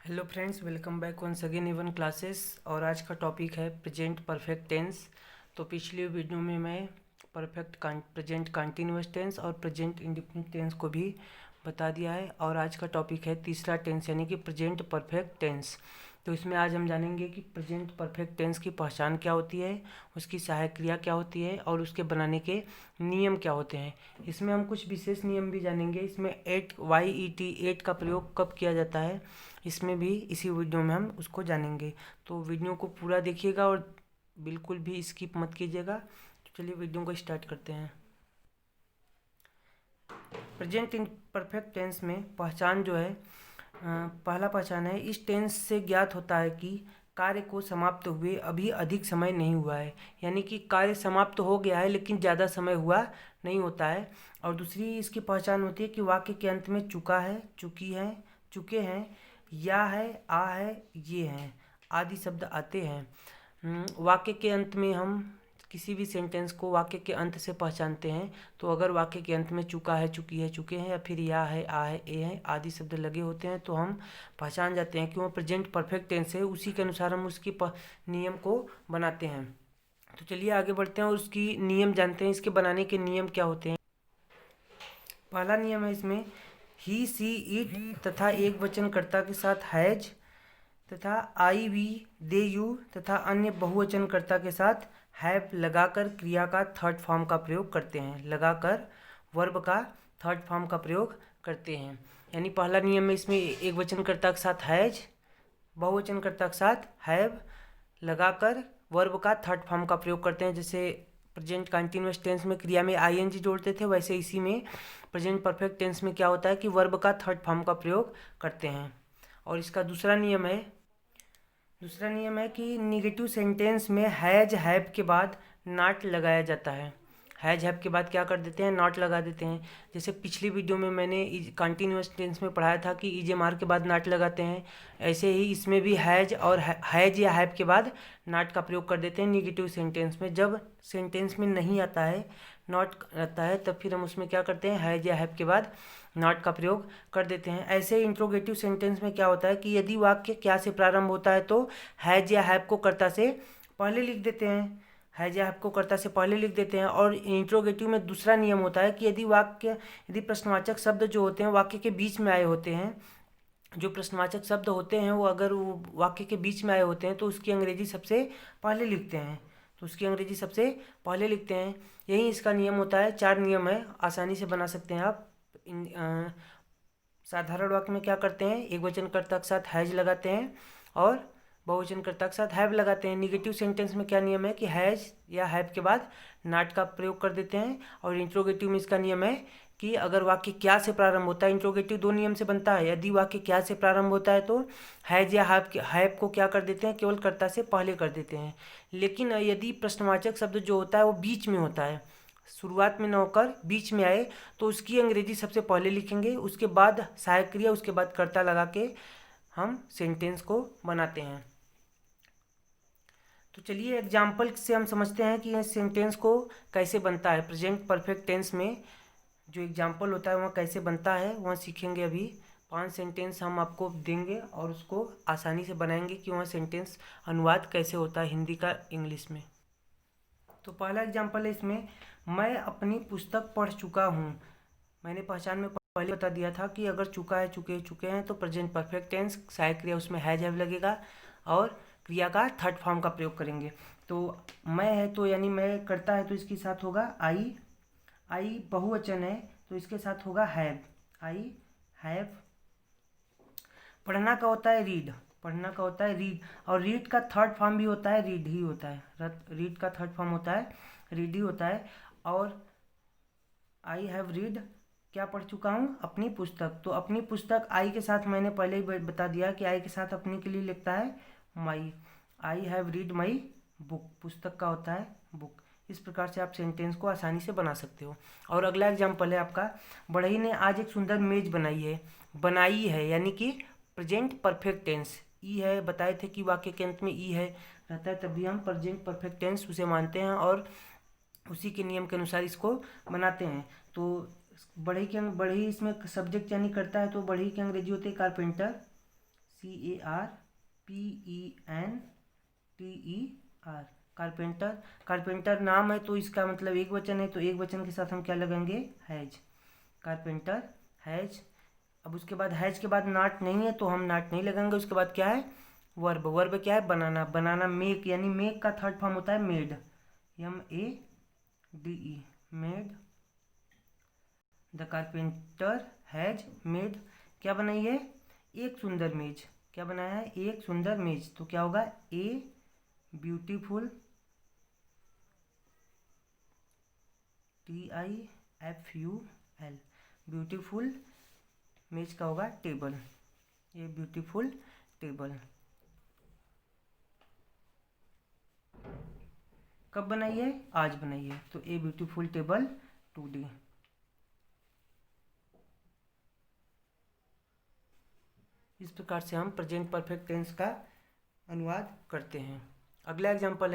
Hello friends, welcome back once again even classes. और आज का टॉपिक है प्रेजेंट परफेक्ट टेंस। तो पिछले वीडियो में मैं प्रेजेंट कंटिन्यूअस टेंस और प्रेजेंट इंडेफिनिट टेंस को भी बता दिया है। और आज का टॉपिक है तीसरा टेंस यानी कि प्रेजेंट परफेक्ट टेंस। तो इसमें आज हम जानेंगे कि प्रेजेंट परफेक्ट टेंस की पहचान क्या होती है, उसकी सहायक क्रिया क्या होती है और उसके बनाने के नियम क्या होते हैं। इसमें हम कुछ विशेष नियम भी जानेंगे। इसमें एट का प्रयोग कब किया जाता है, इसमें भी इसी वीडियो में हम उसको जानेंगे। तो वीडियो को पूरा देखिएगा और बिल्कुल भी स्किप मत कीजिएगा। तो चलिए वीडियो को स्टार्ट करते हैं। प्रेजेंट इन परफेक्ट टेंस में पहचान जो है, पहला पहचान है, इस टेंस से ज्ञात होता है कि कार्य को समाप्त हुए अभी अधिक समय नहीं हुआ है। यानी कि कार्य समाप्त हो गया है लेकिन ज़्यादा समय हुआ नहीं होता है। और दूसरी इसकी पहचान होती है कि वाक्य के अंत में चुका है, चुकी है, चुके हैं, या है, आ है, ये हैं आदि शब्द आते हैं। वाक्य के अंत में हम किसी भी सेंटेंस को वाक्य के अंत से पहचानते हैं। तो अगर वाक्य के अंत में चुका है, चुकी है, चुके हैं या फिर या है, आ है, ए है आदि शब्द लगे होते हैं तो हम पहचान जाते हैं कि वो प्रेजेंट परफेक्ट टेंस है। उसी के अनुसार हम उसकी नियम को बनाते हैं। तो चलिए आगे बढ़ते हैं और उसकी नियम जानते हैं। इसके बनाने के नियम क्या होते हैं। पहला नियम है इसमें, ही, सी, इट तथा एक वचनकर्ता के साथ हैज तथा आई, वी, दे, यू तथा अन्य बहुवचनकर्ता के साथ हैव लगाकर क्रिया का थर्ड फॉर्म का प्रयोग करते हैं। लगाकर वर्ब का थर्ड फॉर्म का प्रयोग करते हैं। यानी पहला नियम में इसमें एक वचनकर्ता के साथ हैज, बहुवचनकर्ता के साथ हैव लगाकर वर्ब का थर्ड फॉर्म का प्रयोग करते हैं। जैसे प्रेजेंट कंटिन्यूअस टेंस में क्रिया में आईएनजी जोड़ते थे, वैसे इसी में प्रेजेंट परफेक्ट टेंस में क्या होता है कि वर्ब का थर्ड फॉर्म का प्रयोग करते हैं। और इसका दूसरा नियम है कि निगेटिव सेंटेंस में हैज हैव के बाद नॉट लगाया जाता है। हैज हैव के बाद क्या कर देते हैं, नॉट लगा देते हैं। जैसे पिछली वीडियो में मैंने कंटिन्यूअस टेंस में पढ़ाया था कि ईजेमार के बाद नॉट लगाते हैं, ऐसे ही इसमें भी हैज और हैज या हैव के बाद नॉट का प्रयोग कर देते हैं निगेटिव सेंटेंस में। जब सेंटेंस में नहीं आता है, नॉट रहता है, तब फिर हम उसमें क्या करते हैं, हैज या हैव के बाद नॉट का प्रयोग कर देते हैं। ऐसे ही इंट्रोगेटिव सेंटेंस में क्या होता है कि यदि वाक्य क्या से प्रारंभ होता है तो हैज या हैव को कर्ता से पहले लिख देते हैं। हैज या हैव को कर्ता से पहले लिख देते हैं। और इंट्रोगेटिव में दूसरा नियम होता है कि यदि प्रश्नवाचक शब्द जो होते हैं वाक्य के बीच में आए होते हैं, जो प्रश्नवाचक शब्द होते हैं वो अगर वो वाक्य के बीच में आए होते हैं तो उसकी अंग्रेजी सबसे पहले लिखते हैं। तो उसकी अंग्रेजी सबसे पहले लिखते हैं। यही इसका नियम होता है। 4 नियम है, आसानी से बना सकते हैं आप। साधारण वाक्य में क्या करते हैं, एक वचनकर्ता के साथ हैज लगाते हैं और बहुवचनकर्ता के साथ हैव लगाते हैं। निगेटिव सेंटेंस में क्या नियम है कि हैज या हैव के बाद नॉट का प्रयोग कर देते हैं। और इंट्रोगेटिव में इसका नियम है कि अगर वाक्य क्या से प्रारंभ होता है, इंट्रोगेटिव 2 नियम से बनता है। यदि वाक्य क्या से प्रारंभ होता है तो हैज या हैव को क्या कर देते हैं, केवल कर्ता से पहले कर देते हैं। लेकिन यदि प्रश्नवाचक शब्द जो होता है वो बीच में होता है, शुरुआत में न होकर बीच में आए, तो उसकी अंग्रेजी सबसे पहले लिखेंगे, उसके बाद सहायक क्रिया, उसके बाद कर्ता लगा के हम सेंटेंस को बनाते हैं। तो चलिए एग्जाम्पल से हम समझते हैं कि इस सेंटेंस को कैसे बनता है। प्रेजेंट परफेक्ट टेंस में जो एग्जाम्पल होता है वह कैसे बनता है वह सीखेंगे। अभी 5 सेंटेंस हम आपको देंगे और उसको आसानी से बनाएंगे कि वह सेंटेंस अनुवाद कैसे होता है हिंदी का इंग्लिश में। तो पहला एग्जाम्पल है इसमें, मैं अपनी पुस्तक पढ़ चुका हूँ। मैंने पहचान में पहले बता दिया था कि अगर चुका है, चुके हैं तो प्रेजेंट परफेक्ट टेंस सहायक क्रिया उसमें हैज हैव लगेगा और क्रिया का थर्ड फॉर्म का प्रयोग करेंगे। तो मैं है तो यानी मैं करता है तो इसके साथ होगा आई, आई बहुवचन है तो इसके साथ होगा हैव, आई हैव। पढ़ना का होता है रीड, पढ़ना का होता है रीड। और रीड का थर्ड फॉर्म भी होता है रीड ही होता है। रीड का थर्ड फॉर्म होता है रीड ही होता है। और आई हैव रीड, क्या पढ़ चुका हूँ, अपनी पुस्तक। तो अपनी पुस्तक आई के साथ मैंने पहले ही बता दिया कि आई के साथ अपनी के लिए लिखता है my. I have read my book, पुस्तक का होता है बुक। इस प्रकार से आप सेंटेंस को आसानी से बना सकते हो। और अगला एग्जाम्पल है आपका, बढ़ई ने आज एक सुंदर मेज बनाई है यानी कि प्रेजेंट परफेक्ट टेंस। ई है, बताए थे कि वाक्य के अंत में ई है रहता है, तभी हम प्रेजेंट परफेक्ट टेंस उसे मानते हैं और उसी के नियम के अनुसार इसको बनाते हैं। तो बढ़ई इसमें सब्जेक्ट यानी करता है तो बढ़ई की अंग्रेजी होती है कारपेंटर, CARPENTER। कारपेंटर, कारपेंटर नाम है तो इसका मतलब एक वचन है, तो एक वचन के साथ हम क्या लगाएंगे, हैज। Carpenter has. अब उसके बाद हैज के बाद नॉट नहीं है तो हम नॉट नहीं लगाएंगे। उसके बाद क्या है, वर्ब। वर्ब क्या है, बनाना। बनाना मेक, यानी मेक का थर्ड फॉर्म होता है made, MEADE, made. The carpenter has made, क्या बनाई है, एक सुंदर मेज। क्या बनाया है, एक सुंदर मेज। तो क्या होगा, ए ब्यूटीफुल, TIFUL, ब्यूटीफुल मेज का होगा टेबल, ये ब्यूटीफुल टेबल। कब बनाई है, आज बनाई है, तो ए ब्यूटीफुल टेबल टुडे। इस प्रकार से हम प्रेजेंट परफेक्ट टेंस का अनुवाद करते हैं। अगला एग्जाम्पल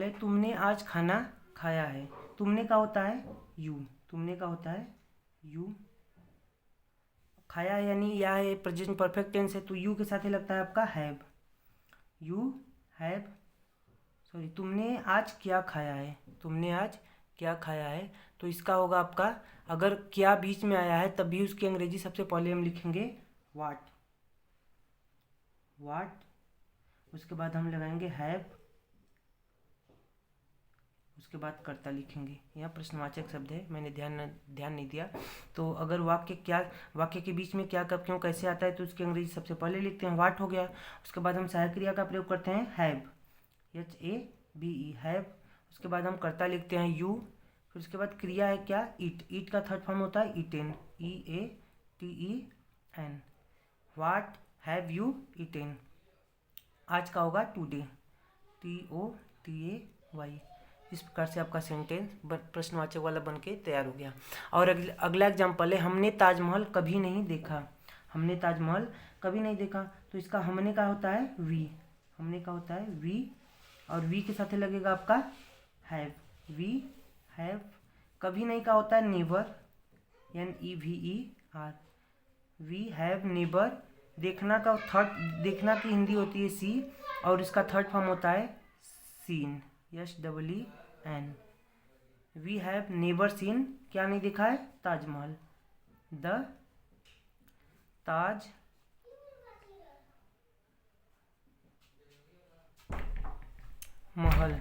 है, तुमने आज खाना खाया है। तुमने का होता है यू, तुमने का होता है यू। खाया है यानी यह है प्रेजेंट परफेक्ट टेंस है, तो यू के साथ ही लगता है आपका हैव। यू हैव, सॉरी, तुमने आज क्या खाया है। तुमने आज क्या खाया है, तो इसका होगा आपका, अगर क्या बीच में आया है तब भी उसकी अंग्रेजी सबसे पहले हम लिखेंगे वाट। उसके बाद हम लगाएंगे हैव, उसके बाद कर्ता लिखेंगे। यह प्रश्नवाचक शब्द है, मैंने ध्यान नहीं दिया। तो अगर वाक्य के बीच में क्या, कब, क्यों, कैसे आता है तो उसकी अंग्रेजी सबसे पहले लिखते हैं वाट, हो गया। उसके बाद हम सहायक क्रिया का प्रयोग करते हैं हैव, HAVE, हैव। उसके बाद हम कर्ता लिखते हैं यू। फिर उसके बाद क्रिया है क्या, ईट। ईट का थर्ड फॉर्म होता है eaten, EATEN। Watt have you eaten. आज का होगा टुडे, TOTAY। इस प्रकार से आपका सेंटेंस प्रश्नवाचक वाला बन के तैयार हो गया। और अगला एग्जाम्पल है, हमने ताजमहल कभी नहीं देखा। हमने ताजमहल कभी नहीं देखा, तो इसका हमने का होता है वी। हमने का होता है वी, और वी के साथ लगेगा आपका हैव, वी हैव। कभी नहीं का होता है never, NEVER, we have never. देखना का देखना की हिंदी होती है सी, और इसका थर्ड फॉर्म होता है seen, SEEN। We have never seen, क्या नहीं देखा है, ताजमहल, द ताज महल।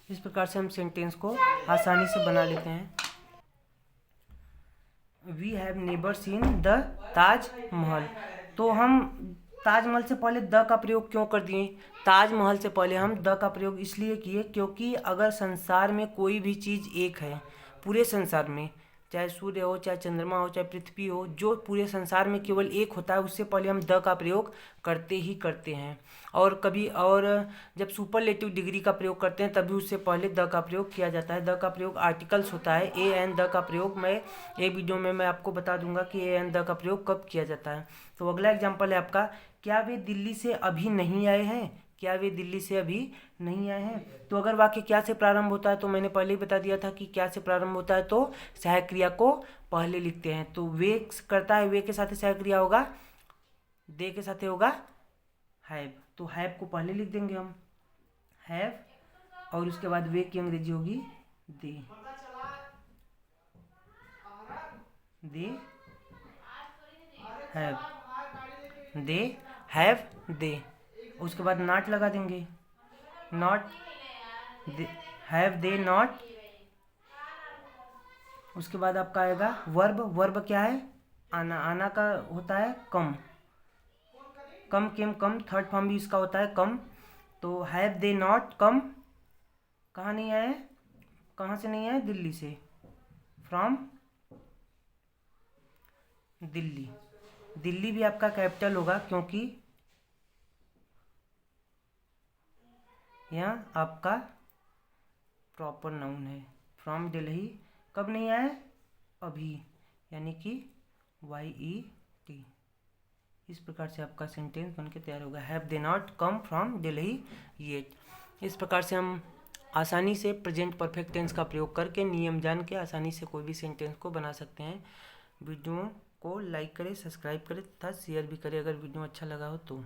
इस प्रकार से हम सेंटेंस को आसानी से बना लेते हैं। We have never seen the Taj Mahal. तो हम ताजमहल से पहले द का प्रयोग क्यों कर दिए, ताजमहल से पहले हम द का प्रयोग इसलिए किए क्योंकि अगर संसार में कोई भी चीज़ एक है, पूरे संसार में, चाहे सूर्य हो, चाहे चंद्रमा हो, चाहे पृथ्वी हो, जो पूरे संसार में केवल एक होता है, उससे पहले हम द का प्रयोग करते ही करते हैं। और जब सुपरलेटिव डिग्री का प्रयोग करते हैं तभी उससे पहले द का प्रयोग किया जाता है। द का प्रयोग आर्टिकल्स होता है, ए एन द का प्रयोग मैं एक वीडियो में मैं आपको बता दूंगा कि ए एन द का प्रयोग कब किया जाता है। तो अगला एग्जाम्पल है आपका, क्या वे दिल्ली से अभी नहीं आए हैं। क्या वे दिल्ली से अभी नहीं आए हैं। तो अगर वाक्य क्या से प्रारंभ होता है, तो मैंने पहले ही बता दिया था कि क्या से प्रारंभ होता है तो सहायक क्रिया को पहले लिखते हैं। तो वे करता है, वे के साथ सहायक क्रिया होगा, दे के साथ होगा हैव। तो हैव को पहले लिख देंगे हम, हैव, और उसके बाद वे की अंग्रेजी होगी दे, हैव, दे हैव दे। उसके बाद नॉट लगा देंगे, नॉट, हैव दे नॉट। उसके बाद आपका आएगा वर्ब। वर्ब क्या है, आना। आना का होता है कम, कम केम कम, थर्ड फॉर्म भी इसका होता है कम। तो हैव दे नॉट कम, कहाँ नहीं आए, कहाँ से नहीं आए, दिल्ली से, फ्रॉम दिल्ली। दिल्ली भी आपका कैपिटल होगा क्योंकि यहाँ आपका प्रॉपर नाउन है। फ्रॉम दिल्ली कब नहीं आए, अभी, यानी कि YET। इस प्रकार से आपका सेंटेंस बनके तैयार होगा, have they not come from Delhi yet. इस प्रकार से हम आसानी से प्रेजेंट परफेक्ट टेंस का प्रयोग करके नियम जान के आसानी से कोई भी सेंटेंस को बना सकते हैं। वीडियो को लाइक करें, सब्सक्राइब करें तथा शेयर भी करें अगर वीडियो अच्छा लगा हो तो।